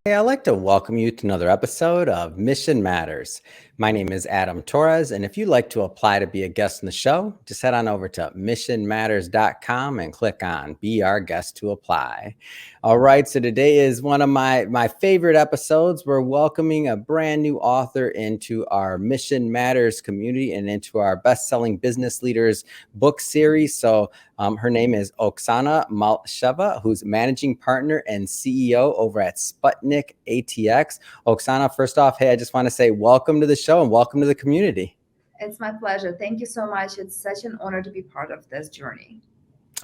Hey, I'd like to welcome you to another episode of Mission Matters. My name is Adam Torres, and if you'd like to apply to be a guest in the show, just head on over to missionmatters.com and click on Be Our Guest to Apply. All right, so today is one of my favorite episodes. We're welcoming a brand new author into our Mission Matters community and into our best-selling business leaders book series. So her name is Oksana Malysheva, who's managing partner and CEO over at SputnikATX. Oksana, first off, hey, I just want to say welcome to the show and welcome to the community. It's my pleasure. Thank you so much. It's such an honor to be part of this journey.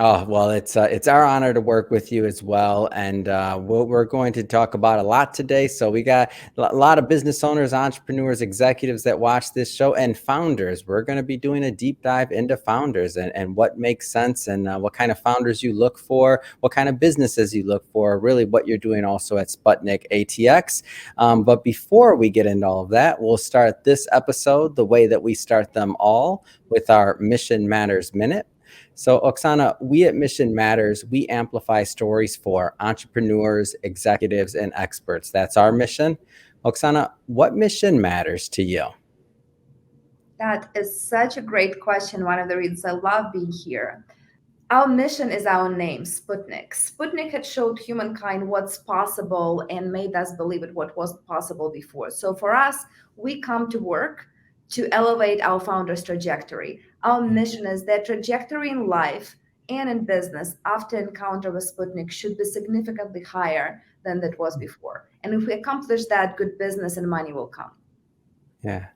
Oh, well, it's our honor to work with you as well. And we're going to talk about a lot today. So we got a lot of business owners, entrepreneurs, executives that watch this show, and founders. We're going to be doing a deep dive into founders and what makes sense, and what kind of founders you look for, what kind of businesses you look for, really what you're doing also at Sputnik ATX. But before we get into all of that, we'll start this episode the way that we start them all, with our Mission Matters Minute. So, Oksana, we at Mission Matters, we amplify stories for entrepreneurs, executives, and experts. That's our mission. Oksana, what mission matters to you? That is such a great question. One of the reasons I love being here. Our mission is our name, Sputnik. Sputnik had showed humankind what's possible and made us believe it what wasn't possible before. So for us, we come to work to elevate our founders' trajectory. Our mission is that trajectory in life and in business after encounter with Sputnik should be significantly higher than that was before. And if we accomplish that, good business and money will come. Yeah,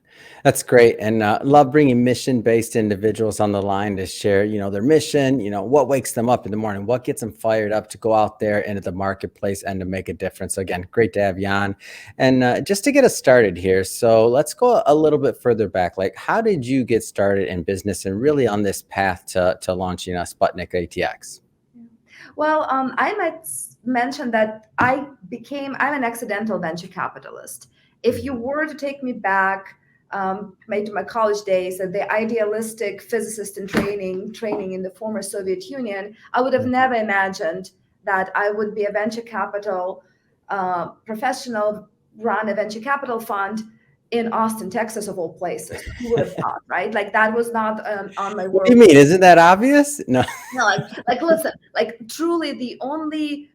that's great. And love bringing mission-based individuals on the line to share, their mission, what wakes them up in the morning, what gets them fired up to go out there into the marketplace and to make a difference. So again, great to have you on. And just to get us started here, so let's go a little bit further back. Like, how did you get started in business and really on this path to launching Sputnik ATX? Well, I might mention that I'm an accidental venture capitalist. If you were to take me back, maybe to my college days, at the idealistic physicist in training in the former Soviet Union, I would have never imagined that I would be a venture capital professional, run a venture capital fund in Austin, Texas, of all places. Who would have thought, right? Like that was not on my What do world. you mean? Isn't that obvious? No. No, like listen, like truly the only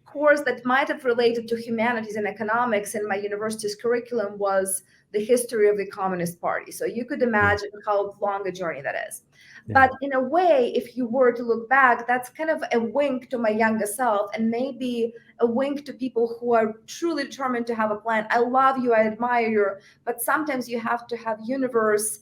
course that might have related to humanities and economics in my university's curriculum was the history of the Communist Party. So you could imagine how long a journey that is. But in a way, if you were to look back, that's kind of a wink to my younger self and maybe a wink to people who are truly determined to have a plan. I love you, I admire you, but sometimes you have to have universe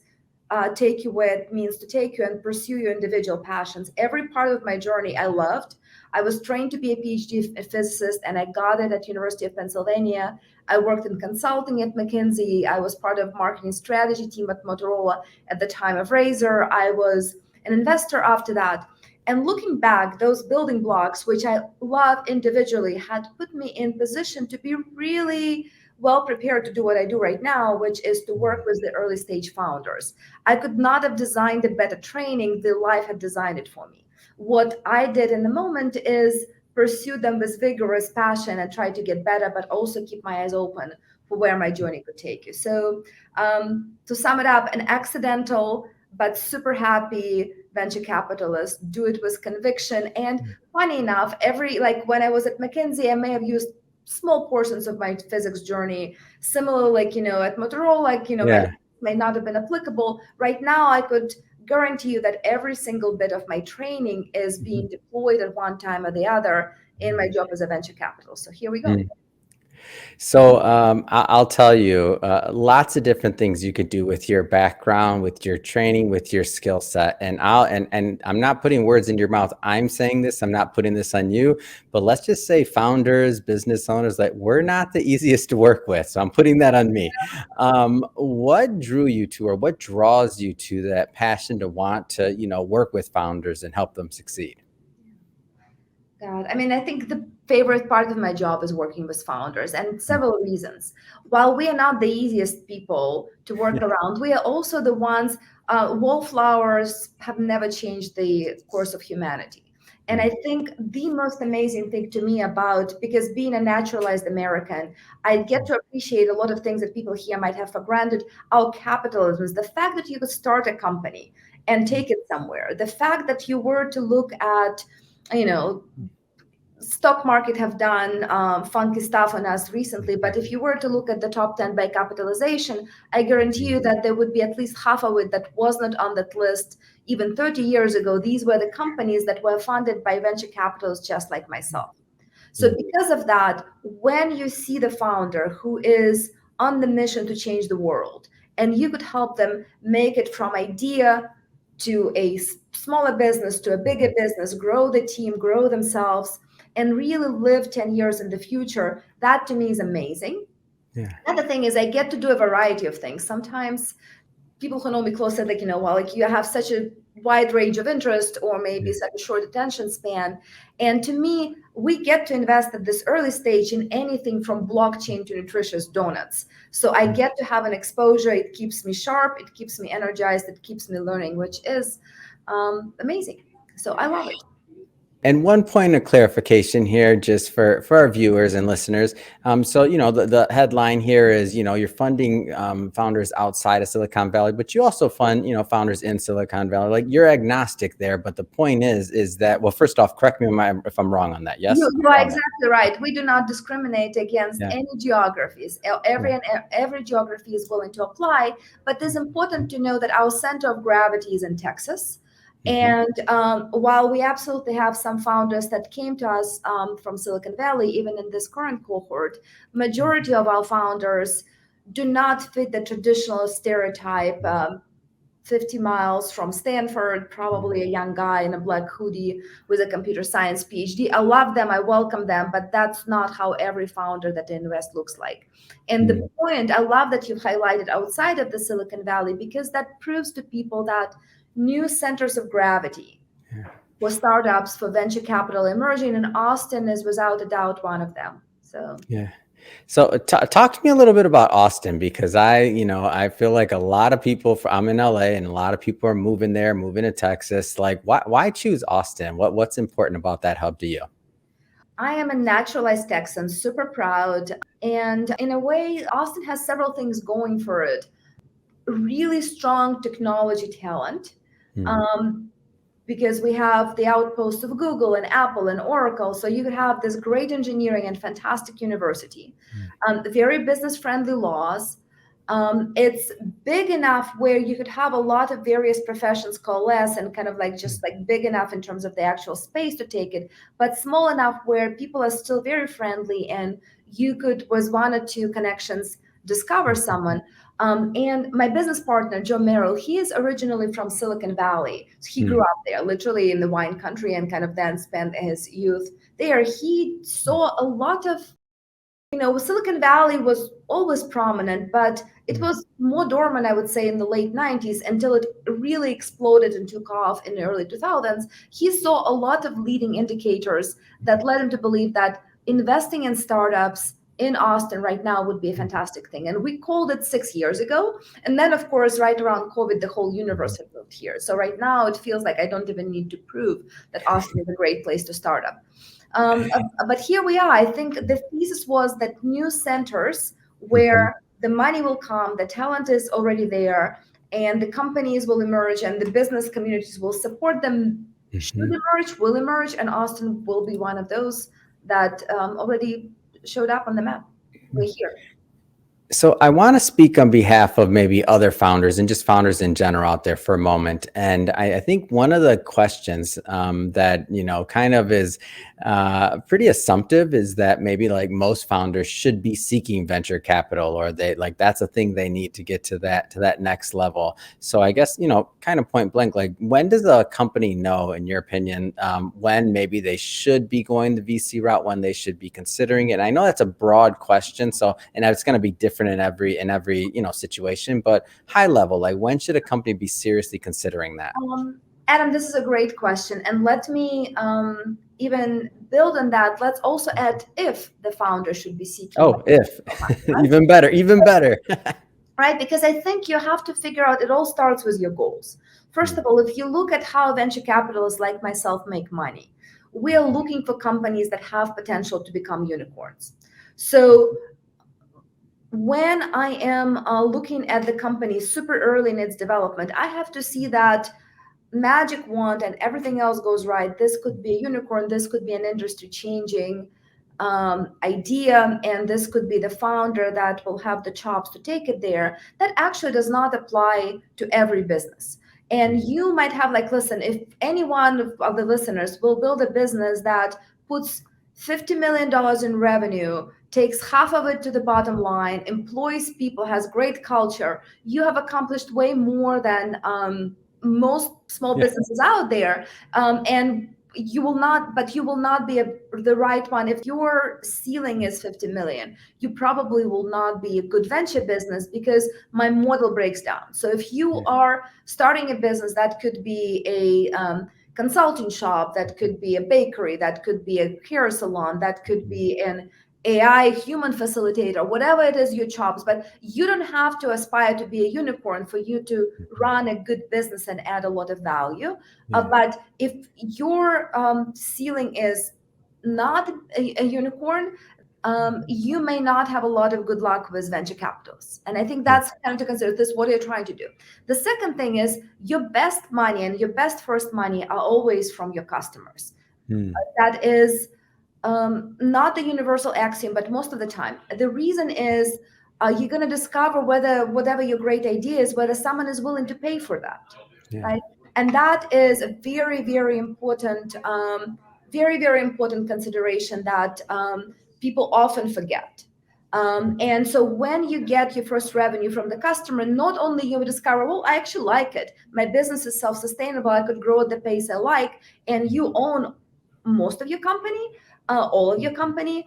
take you where it means to take you and pursue your individual passions. Every part of my journey I loved. I was trained to be a PhD physicist and I got it at University of Pennsylvania. I worked in consulting at McKinsey. I was part of marketing strategy team at Motorola at the time of Razor. I was an investor after that. And looking back, those building blocks, which I love individually, had put me in position to be really well prepared to do what I do right now, which is to work with the early stage founders. I could not have designed a better training. The life had designed it for me. What I did in the moment is pursue them with vigorous passion and try to get better, but also keep my eyes open for where my journey could take you. So to sum it up, an accidental but super happy venture capitalist, do it with conviction. And funny enough, when I was at McKinsey, I may have used small portions of my physics journey, similar, at Motorola, may not have been applicable. Right now, I could guarantee you that every single bit of my training is being deployed at one time or the other in my job as a venture capital. So here we go. So I'll tell you, lots of different things you could do with your background, with your training, with your skill set. And I'm not putting words in your mouth. I'm saying this. I'm not putting this on you. But let's just say founders, business owners, like we're not the easiest to work with. So I'm putting that on me. What drew you to, or what draws you to that passion to want to, work with founders and help them succeed? God, I mean, I think the favorite part of my job is working with founders, and several reasons. While we are not the easiest people to work around, we are also the ones, wallflowers have never changed the course of humanity. And I think the most amazing thing to me about, because being a naturalized American, I get to appreciate a lot of things that people here might have for granted. Our capitalism, the fact that you could start a company and take it somewhere, the fact that you were to look at, you know, stock market have done funky stuff on us recently, but if you were to look at the top 10 by capitalization, I guarantee you that there would be at least half of it that was not on that list even 30 years ago. These were the companies that were funded by venture capitalists just like myself. So because of that, when you see the founder who is on the mission to change the world, and you could help them make it from idea to a smaller business to a bigger business, grow the team, grow themselves, and really live 10 years in the future, that to me is amazing. Yeah. Another thing is I get to do a variety of things. Sometimes people who know me close said, like, you know, well, like you have such a wide range of interest or maybe such a short attention span. And to me, we get to invest at this early stage in anything from blockchain to nutritious donuts. So I get to have an exposure. It keeps me sharp. It keeps me energized. It keeps me learning, which is amazing. So I love it. And one point of clarification here, just for our viewers and listeners. So, you know, the headline here is, you know, you're funding founders outside of Silicon Valley, but you also fund, you know, founders in Silicon Valley. Like, you're agnostic there, but the point is that, well, first off, correct me if I'm wrong on that. Yes, you are exactly right. We do not discriminate against any geographies. Every geography is willing to apply, but it's important to know that our center of gravity is in Texas. And while we absolutely have some founders that came to us from Silicon Valley, even in this current cohort, majority of our founders do not fit the traditional stereotype. 50 miles from Stanford, probably a young guy in a black hoodie with a computer science PhD. I love them, I welcome them, but that's not how every founder that invest looks like. And the point, I love that you highlighted outside of the Silicon Valley, because that proves to people that new centers of gravity for startups, for venture capital emerging, and Austin is without a doubt one of them. So yeah. So talk to me a little bit about Austin, because I feel like a lot of people, I'm in LA and a lot of people are moving there, moving to Texas. Like, why choose Austin? What's important about that hub to you? I am a naturalized Texan, super proud. And in a way, Austin has several things going for it. Really strong technology talent. Because we have the outposts of Google and Apple and Oracle. So you could have this great engineering and fantastic university, very business-friendly laws. It's big enough where you could have a lot of various professions coalesce and kind of like just like big enough in terms of the actual space to take it, but small enough where people are still very friendly and you could, with one or two connections, discover someone. And my business partner, Joe Merrill, he is originally from Silicon Valley. So he grew up there, literally in the wine country, and kind of then spent his youth there. He saw a lot of, Silicon Valley was always prominent, but it was more dormant, I would say, in the late 90s until it really exploded and took off in the early 2000s. He saw a lot of leading indicators that led him to believe that investing in startups in Austin right now would be a fantastic thing. And we called it 6 years ago. And then, of course, right around COVID, the whole universe had moved here. So right now it feels like I don't even need to prove that Austin is a great place to start up. But here we are. I think the thesis was that new centers where the money will come, the talent is already there, and the companies will emerge and the business communities will support them, should emerge, will emerge, and Austin will be one of those that already showed up on the map. We're here. So I want to speak on behalf of maybe other founders and just founders in general out there for a moment. And I think one of the questions that, kind of is pretty assumptive is that maybe like most founders should be seeking venture capital, or that's a thing they need to get to that next level. So I guess, kind of point blank, like, when does a company know, in your opinion, when maybe they should be going the VC route, when they should be considering it? And I know that's a broad question. So, and it's going to be different in every situation, but high level, like, when should a company be seriously considering that? Adam, this is a great question, and let me even build on that. Let's also add if the founder should be seeking. Oh, if even better. Right, because I think you have to figure out, it all starts with your goals. First of all, if you look at how venture capitalists like myself make money, we are looking for companies that have potential to become unicorns. So when I am looking at the company super early in its development, I have to see that magic wand and everything else goes right. This could be a unicorn, this could be an industry changing idea, and this could be the founder that will have the chops to take it there. That actually does not apply to every business. And you might have, like, listen, if any one of the listeners will build a business that puts $50 million in revenue, takes half of it to the bottom line, employs people, has great culture, you have accomplished way more than most small businesses out there. And you will not be the right one. If your ceiling is 50 million, you probably will not be a good venture business, because my model breaks down. So if you are starting a business, that could be a consulting shop, that could be a bakery, that could be a hair salon, that could be an AI human facilitator, whatever it is your chops, but you don't have to aspire to be a unicorn for you to run a good business and add a lot of value. But if your ceiling is not a unicorn, you may not have a lot of good luck with venture capitals. And I think that's kind of to consider this, what you're trying to do. The second thing is, your best money and your best first money are always from your customers. That is not the universal axiom, but most of the time. The reason is you're going to discover whether whatever your great idea is, whether someone is willing to pay for that, right? And that is a very, very important, very, very important consideration that people often forget. And so when you get your first revenue from the customer, not only you discover, well, I actually like it, my business is self-sustainable, I could grow at the pace I like, and you own most of your company, all of your company,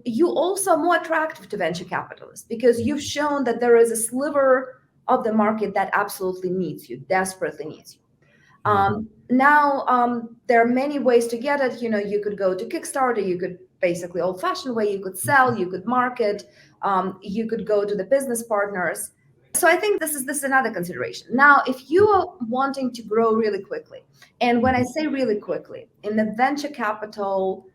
you also are more attractive to venture capitalists, because you've shown that there is a sliver of the market that absolutely needs you, desperately needs you. Now, there are many ways to get it. You could go to Kickstarter, you could basically old-fashioned way, you could sell, you could market, you could go to the business partners. So I think this is another consideration. Now, if you are wanting to grow really quickly, and when I say really quickly, in the venture capital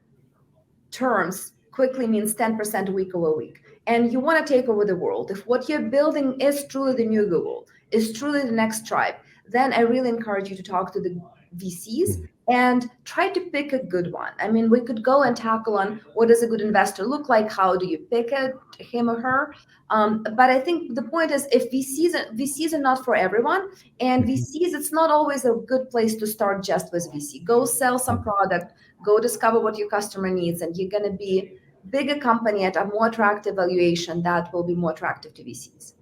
terms, quickly means 10% week over week, and you want to take over the world, if what you're building is truly the new Google, is truly the next Stripe, then I really encourage you to talk to the VCs and try to pick a good one. I mean, we could go and tackle on what does a good investor look like, how do you pick it, him or her. But I think the point is, if VCs are not for everyone, and VCs, it's not always a good place to start just with VC. Go sell some product, go discover what your customer needs, and you're going to be bigger company at a more attractive valuation that will be more attractive to VCs.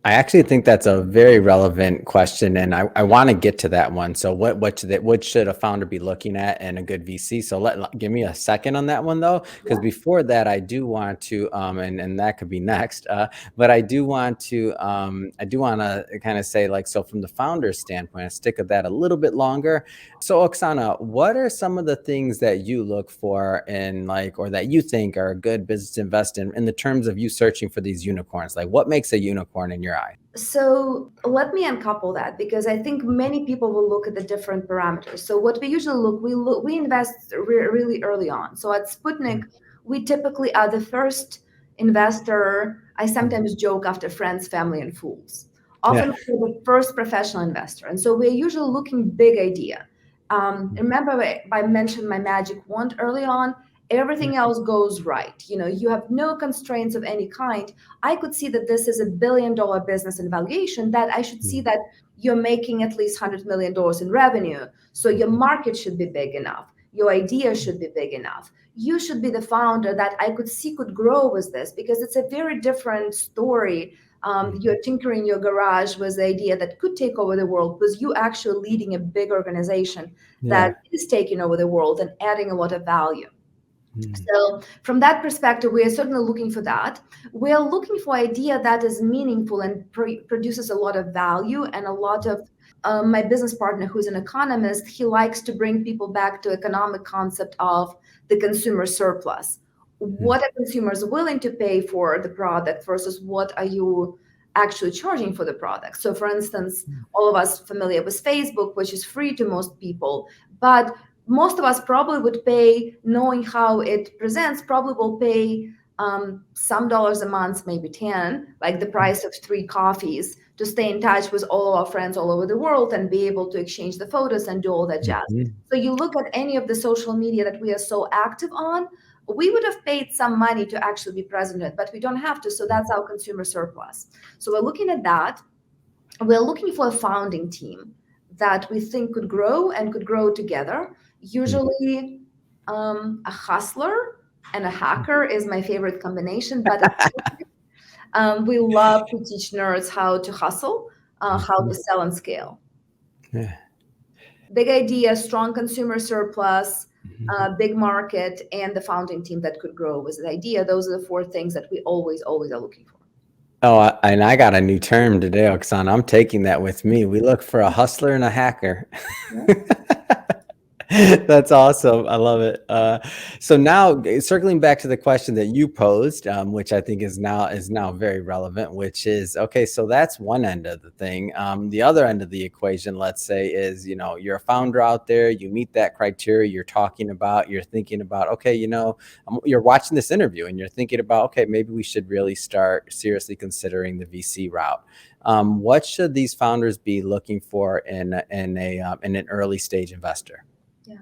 I actually think that's a very relevant question, and I want to get to that one. So what should a founder be looking at in a good VC? So give me a second on that one, though, because before that, I do want to and that could be next, but I do want to kind of say, like, so from the founder's standpoint, I stick with that a little bit longer. So Oksana, what are some of the things that you look for in, like, or that you think are a good business to invest in the terms of you searching for these unicorns? Like, what makes a unicorn in your eye? So let me uncouple that, because I think many people will look at the different parameters. So what we usually we invest really early on. So at Sputnik, we typically are the first investor. I sometimes joke, after friends, family, and fools. Often we're the first professional investor. And so we're usually looking big idea. Remember, I mentioned my magic wand early on. Everything else goes right. You have no constraints of any kind. I could see that this is $1 billion business in valuation, that I should see that you're making at least $100 million in revenue. So your market should be big enough. Your idea should be big enough. You should be the founder that I could see could grow with this, because it's a very different story. You're tinkering your garage with the idea that could take over the world, because you actually leading a big organization that is taking over the world and adding a lot of value. So from that perspective, we are certainly looking for that. We are looking for idea that is meaningful and produces a lot of value, and a lot of my business partner, who's an economist, he likes to bring people back to economic concept of the consumer surplus. What are consumers willing to pay for the product versus what are you actually charging for the product? So for instance, all of us familiar with Facebook, which is free to most people, but most of us probably would pay, knowing how it presents, probably will pay some dollars a month, maybe 10, like the price of 3 coffees, to stay in touch with all of our friends all over the world and be able to exchange the photos and do all that jazz. So you look at any of the social media that we are so active on, we would have paid some money to actually be present in it, but we don't have to. So that's our consumer surplus. So we're looking at that. We're looking for a founding team that we think could grow and could grow together. Usually a hustler and a hacker is my favorite combination, but we love to teach nerds how to hustle, how to sell and scale. Yeah. Big idea, strong consumer surplus, big market, and the founding team that could grow was the idea. Those are the 4 things that we always are looking for. Oh, and I got a new term today, Oksana. I'm taking that with me. We look for a hustler and a hacker. That's awesome. I love it. So now circling back to the question that you posed, which I think is now very relevant, which is, okay, so that's one end of the thing. The other end of the equation, let's say, is, you're a founder out there, you meet that criteria you're talking about, you're thinking about, okay, you're watching this interview and you're thinking about, okay, maybe we should really start seriously considering the VC route. What should these founders be looking for in an early stage investor? Yeah.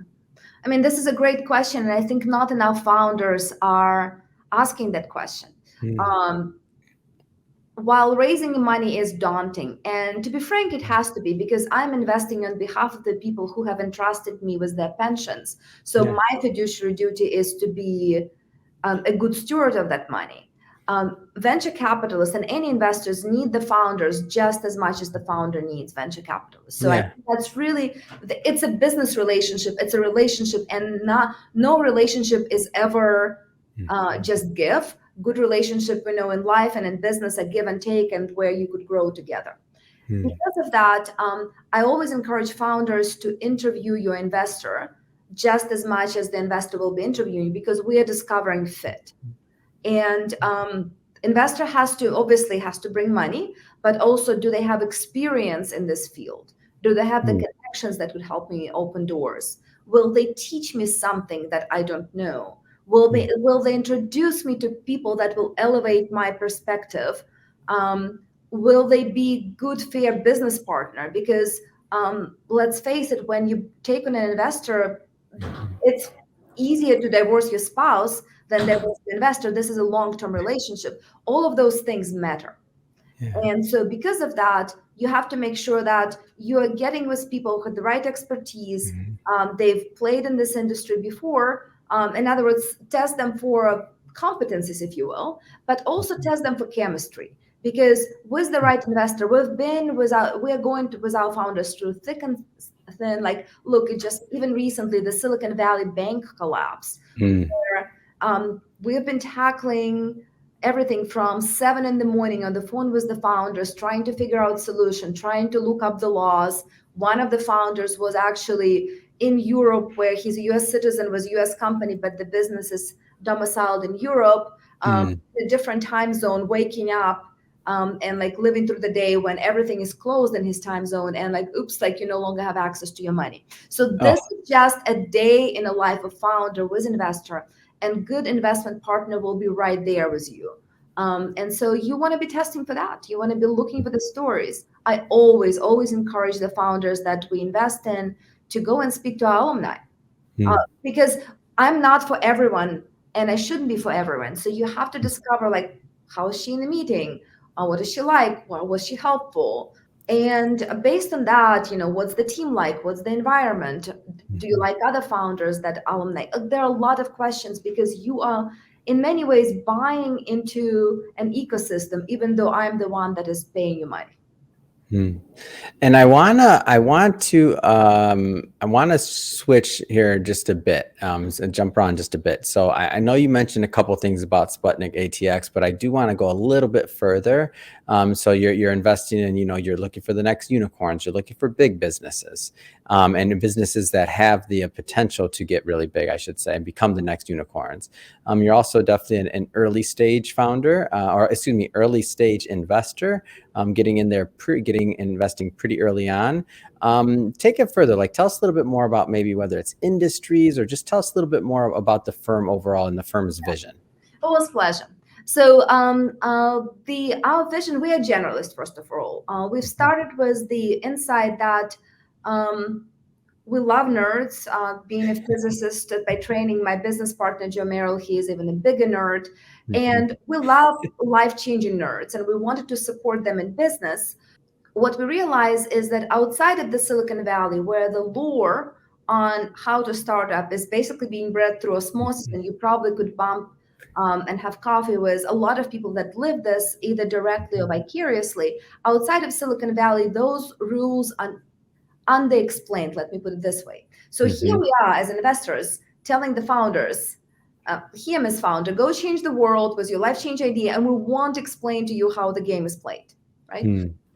I mean, this is a great question. And I think not enough founders are asking that question. While raising money is daunting, and to be frank, it has to be, because I'm investing on behalf of the people who have entrusted me with their pensions. So my fiduciary duty is to be a good steward of that money. Venture capitalists and any investors need the founders just as much as the founder needs venture capitalists. So I think that's really, it's a business relationship. It's a relationship, and no relationship is ever just give. Good relationship, in life and in business, a give and take, and where you could grow together. Because of that, I always encourage founders to interview your investor just as much as the investor will be interviewing you, because we are discovering fit. And investor obviously has to bring money, but also, do they have experience in this field? Do they have the connections that would help me open doors? Will they teach me something that I don't know? Will they introduce me to people that will elevate my perspective? Will they be good, fair business partner? Because let's face it, when you take on an investor, it's easier to divorce your spouse than divorce the investor. This is a long-term relationship. All of those things matter. And so because of that, you have to make sure that you are getting with people with the right expertise. They've played in this industry before. In other words, test them for competencies, if you will, but also test them for chemistry. Because with the right investor, we are going with our founders through thick and thin. Like, look, it just, even recently, the Silicon Valley Bank collapse, where we have been tackling everything from 7 a.m. on the phone with the founders, trying to figure out solution, trying to look up the laws. One of the founders was actually in Europe, where he's a US citizen, was a US company, but the business is domiciled in Europe, a different time zone, waking up and like living through the day when everything is closed in his time zone, and like, oops, like you no longer have access to your money. So this is just a day in a life of founder with investor, and good investment partner will be right there with you. And so you want to be testing for that. You want to be looking for the stories. I always encourage the founders that we invest in to go and speak to our alumni, because I'm not for everyone, and I shouldn't be for everyone. So you have to discover, like, how is she in the meeting? What is she like? Was she helpful? And based on that, what's the team like? What's the environment? Do you like other founders that alumni? There are a lot of questions, because you are in many ways buying into an ecosystem, even though I'm the one that is paying you money. And I want to switch here just a bit, and jump around just a bit. So I know you mentioned a couple things about SputnikATX, but I do want to go a little bit further. So you're investing in, you're looking for the next unicorns, you're looking for big businesses, and businesses that have the potential to get really big, I should say, and become the next unicorns. You're also definitely an early stage founder, early stage investor, getting in there, investing pretty early on. Take it further. Like, tell us a little bit more about maybe whether it's industries, or just tell us a little bit more about the firm overall and the firm's vision. It was a pleasure. So our vision, we are generalists, first of all. We've started with the insight that we love nerds. Being a physicist by training, my business partner, Joe Merrill, he is even a bigger nerd. And we love life-changing nerds, and we wanted to support them in business. What we realize is that outside of the Silicon Valley, where the lore on how to start up is basically being bred through osmosis, and you probably could bump and have coffee with a lot of people that live this either directly or vicariously. Outside of Silicon Valley, those rules are underexplained, let me put it this way. So here we are as investors telling the founders, here, Ms. Founder, go change the world with your life-changing idea, and we won't explain to you how the game is played, right?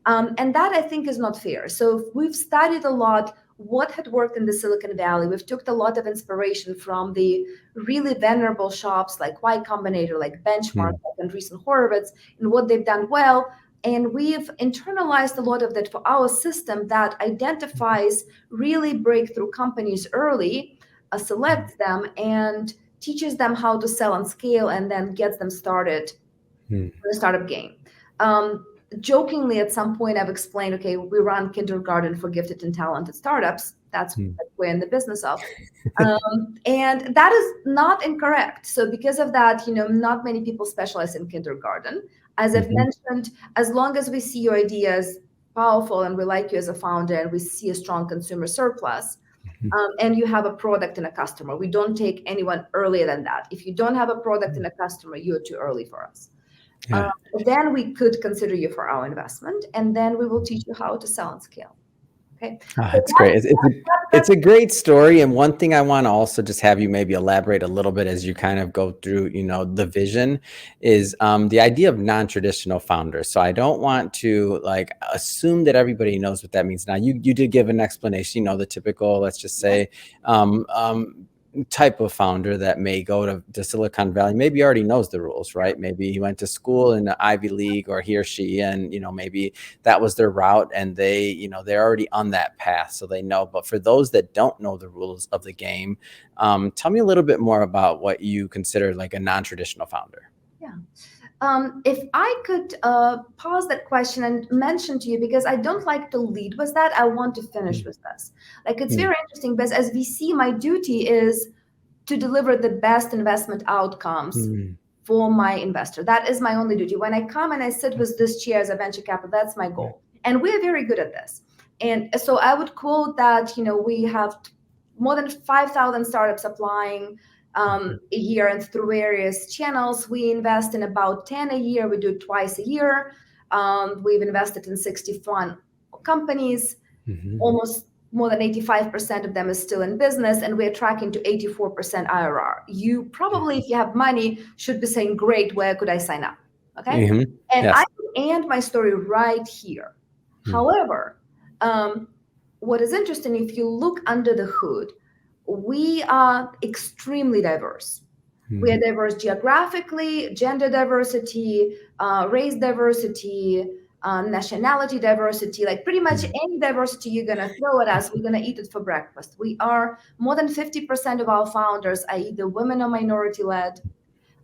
And that, I think, is not fair. So we've studied a lot what had worked in the Silicon Valley. We've took a lot of inspiration from the really venerable shops like Y Combinator, like Benchmark, and Andreessen Horowitz, and what they've done well. And we've internalized a lot of that for our system that identifies really breakthrough companies early, selects them, and teaches them how to sell and scale, and then gets them started in the startup game. Jokingly, at some point, I've explained, okay, we run kindergarten for gifted and talented startups. That's what we're in the business of. And that is not incorrect. So because of that, not many people specialize in kindergarten. As I've mentioned, as long as we see your ideas powerful and we like you as a founder and we see a strong consumer surplus, and you have a product and a customer, we don't take anyone earlier than that. If you don't have a product and a customer, you're too early for us. Yeah. Then we could consider you for our investment, and then we will teach you how to sell and scale. Okay. That's great. It's a great story. And one thing I want to also just have you maybe elaborate a little bit as you kind of go through, the vision is the idea of non-traditional founders. So I don't want to assume that everybody knows what that means. Now you did give an explanation, the typical, let's just say, type of founder that may go to Silicon Valley maybe already knows the rules, right? Maybe he went to school in the Ivy League, or he or she, and maybe that was their route, and they they're already on that path, so they know. But for those that don't know the rules of the game, tell me a little bit more about what you consider like a non-traditional founder. Yeah. If I could pause that question and mention to you, because I don't like to lead with that, I want to finish with this. It's very interesting, because as VC, my duty is to deliver the best investment outcomes for my investor. That is my only duty. When I come and I sit with this chair as a venture capital, that's my goal. And we're very good at this. And so I would quote that, we have more than 5,000 startups applying a year, and through various channels. We invest in about 10 a year. We do it twice a year. We've invested in 61 companies. Almost more than 85% of them is still in business, and we're tracking to 84% IRR. You probably, if you have money, should be saying, great, where could I sign up? Okay. And yes. I could end my story right here. However, what is interesting, if you look under the hood, we are extremely diverse. We are diverse geographically, gender diversity, race diversity, nationality diversity, pretty much any diversity you're going to throw at us, we're going to eat it for breakfast. We are more than 50% of our founders are either women or minority led.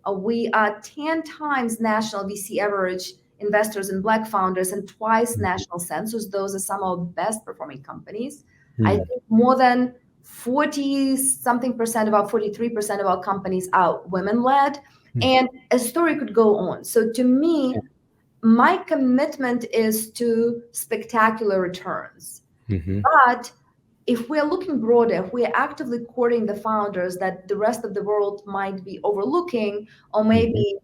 We are 10 times national VC average investors in Black founders, and twice national census. Those are some of our best performing companies. I think more than 40-something% of our 43% of our companies are women-led, and a story could go on. So to me, my commitment is to spectacular returns. But if we're looking broader, if we're actively courting the founders that the rest of the world might be overlooking, or maybe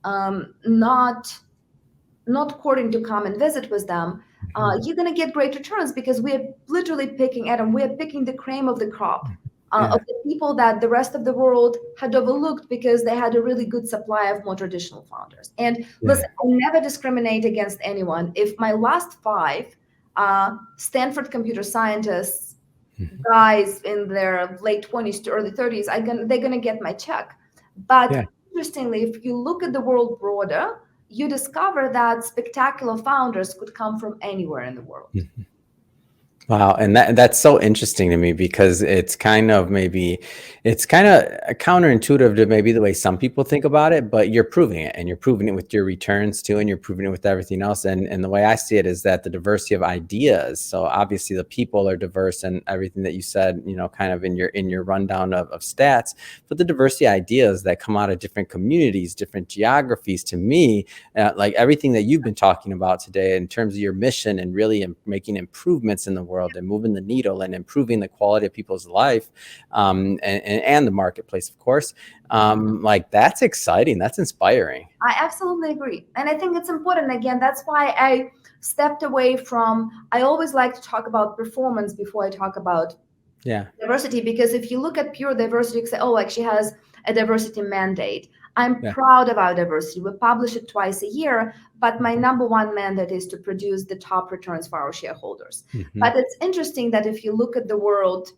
not courting to come and visit with them, you're going to get great returns, because we're literally picking, Adam, we're picking the cream of the crop. of the people that the rest of the world had overlooked because they had a really good supply of more traditional founders. And listen, I never discriminate against anyone. If my last five Stanford computer scientists, guys in their late 20s to early 30s, they're going to get my check. But interestingly, if you look at the world broader, you discover that spectacular founders could come from anywhere in the world. Wow. And that's so interesting to me, because it's kind of counterintuitive to maybe the way some people think about it, but you're proving it, and you're proving it with your returns too, and you're proving it with everything else. And the way I see it is that the diversity of ideas, so obviously the people are diverse and everything that you said, kind of in your rundown of stats, but the diversity of ideas that come out of different communities, different geographies, to me, like everything that you've been talking about today in terms of your mission and really making improvements in the world and moving the needle and improving the quality of people's life, and the marketplace, of course, like that's exciting. That's inspiring. I absolutely agree. And I think it's important. Again, that's why I stepped away from, I always like to talk about performance before I talk about diversity, because if you look at pure diversity, you say, oh, like she has a diversity mandate. I'm proud of our diversity. We publish it twice a year, but my number one mandate is to produce the top returns for our shareholders. But it's interesting that if you look at the world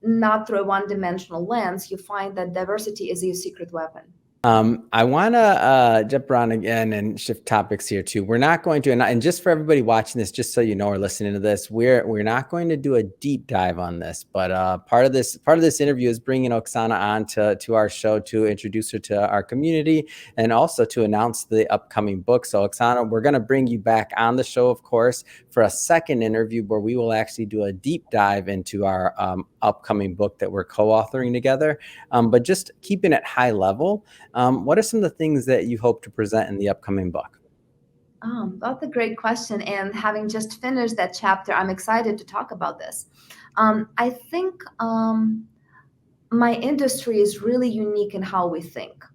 not through a one-dimensional lens, you find that diversity is your secret weapon. I want to jump around again and shift topics here too. We're not going to, and just for everybody watching this, just so you know, or listening to this, we're not going to do a deep dive on this. But part of this interview is bringing Oksana on to our show to introduce her to our community and also to announce the upcoming book. So Oksana, we're going to bring you back on the show, of course, for a second interview where we will actually do a deep dive into our upcoming book that we're co-authoring together. But just keeping it high level. What are some of the things that you hope to present in the upcoming book? That's a great question. And having just finished that chapter, I'm excited to talk about this. I think my industry is really unique in how we think.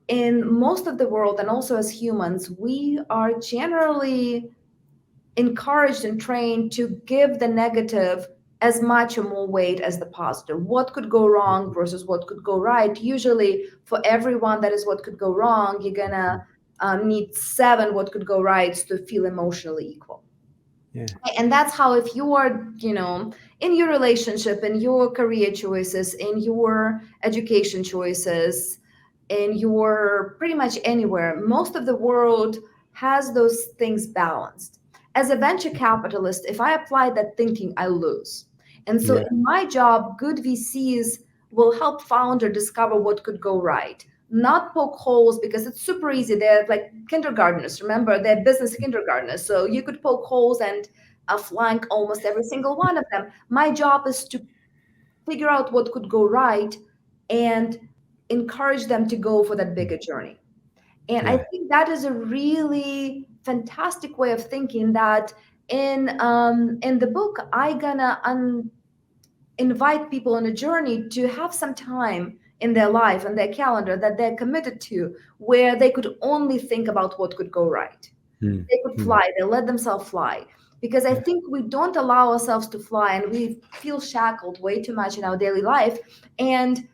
In most of the world, and also as humans, we are generally encouraged and trained to give the negative as much or more weight as the positive. What could go wrong versus what could go right? Usually for everyone that is what could go wrong, you're gonna need 7 what could go rights to feel emotionally equal. And that's how, if you are, in your relationship, in your career choices, in your education choices, in your pretty much anywhere, most of the world has those things balanced. As a venture capitalist, if I apply that thinking, I lose. And so in my job, good VCs will help founder discover what could go right, not poke holes, because it's super easy. They're like kindergartners. Remember, they're business kindergartners. So you could poke holes and flank almost every single one of them. My job is to figure out what could go right and encourage them to go for that bigger journey. And I think that is a really fantastic way of thinking, that in the book, I gonna invite people on a journey to have some time in their life and their calendar that they're committed to, where they could only think about what could go right. They could fly, they let themselves fly. Because I think we don't allow ourselves to fly, and we feel shackled way too much in our daily life. And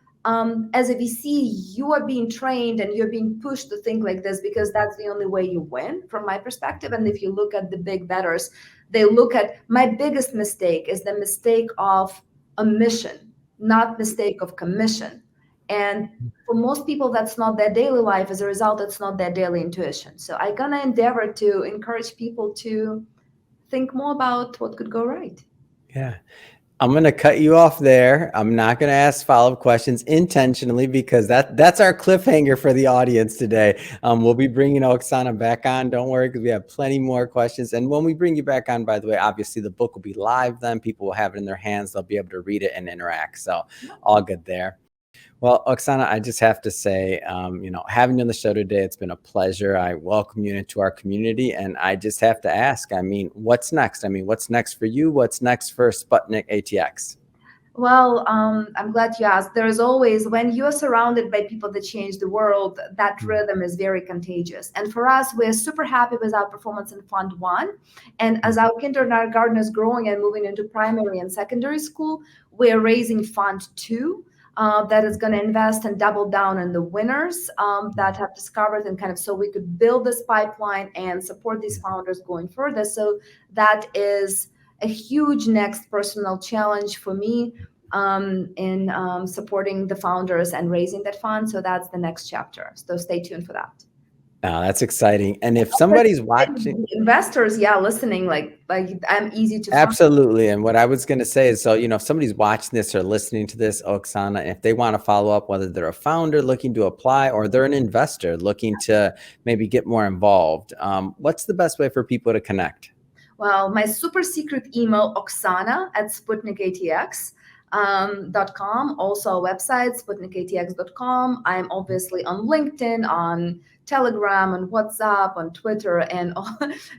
as a VC, you are being trained and you're being pushed to think like this, because that's the only way you win, from my perspective. And if you look at the big bettors, they look at, my biggest mistake is the mistake of omission, not mistake of commission. And for most people, that's not their daily life. As a result, it's not their daily intuition. So I'm gonna endeavor to encourage people to think more about what could go right. Yeah. I'm going to cut you off there. I'm not going to ask follow-up questions intentionally, because that's our cliffhanger for the audience today. We'll be bringing Oksana back on. Don't worry, because we have plenty more questions. And when we bring you back on, by the way, obviously the book will be live then. People will have it in their hands. They'll be able to read it and interact. So all good there. Well, Oksana, I just have to say, having you on the show today, it's been a pleasure. I welcome you into our community, and I just have to ask, what's next? What's next for you? What's next for SputnikATX? Well, I'm glad you asked. There is always, when you are surrounded by people that change the world, that Mm, rhythm is very contagious. And for us, we're super happy with our performance in Fund One. And as mm, our kindergarten is growing and moving into primary and secondary school, we're raising Fund Two. That is going to invest and double down on the winners that mm, have discovered, and kind of so we could build this pipeline and support these yeah. founders going further. So that is a huge next personal challenge for me in supporting the founders and raising that fund. So that's the next chapter. So stay tuned for that. Oh, that's exciting. And if somebody's watching, Investors, yeah, listening, like I'm easy to find. absolutely. And what I was going to say is, so, if somebody's watching this or listening to this, Oksana, if they want to follow up, whether they're a founder looking to apply or they're an investor looking to maybe get more involved, what's the best way for people to connect? Well, my super secret email, Oksana at SputnikATX. .com, also our website SputnikATX.com. I'm obviously on LinkedIn, on Telegram, on WhatsApp, on Twitter, and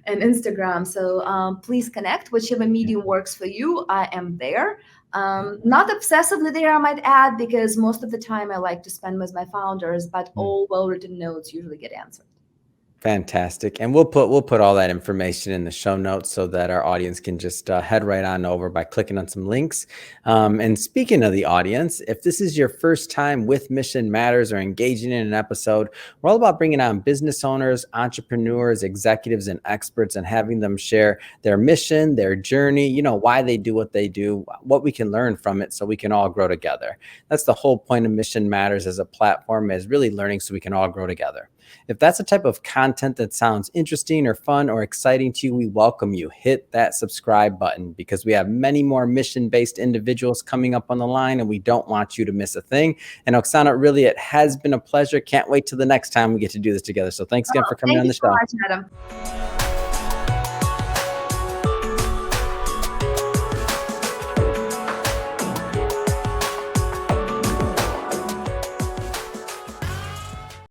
and Instagram. So please connect, whichever Yeah. medium works for you. I am there. Yeah. Not obsessively there, I might add, because most of the time I like to spend with my founders, but Mm. all well-written notes usually get answered. Fantastic. And we'll put all that information in the show notes so that our audience can just head right on over by clicking on some links. And speaking of the audience, if this is your first time with Mission Matters or engaging in an episode, we're all about bringing on business owners, entrepreneurs, executives, and experts and having them share their mission, their journey, why they do what they do, what we can learn from it so we can all grow together. That's the whole point of Mission Matters as a platform, is really learning so we can all grow together. If that's a type of content that sounds interesting or fun or exciting to you, we welcome you. Hit that subscribe button, because we have many more mission-based individuals coming up on the line and we don't want you to miss a thing. And Oksana, really, it has been a pleasure. Can't wait till the next time we get to do this together. So thanks again for coming Thank on you the so show. much, Adam.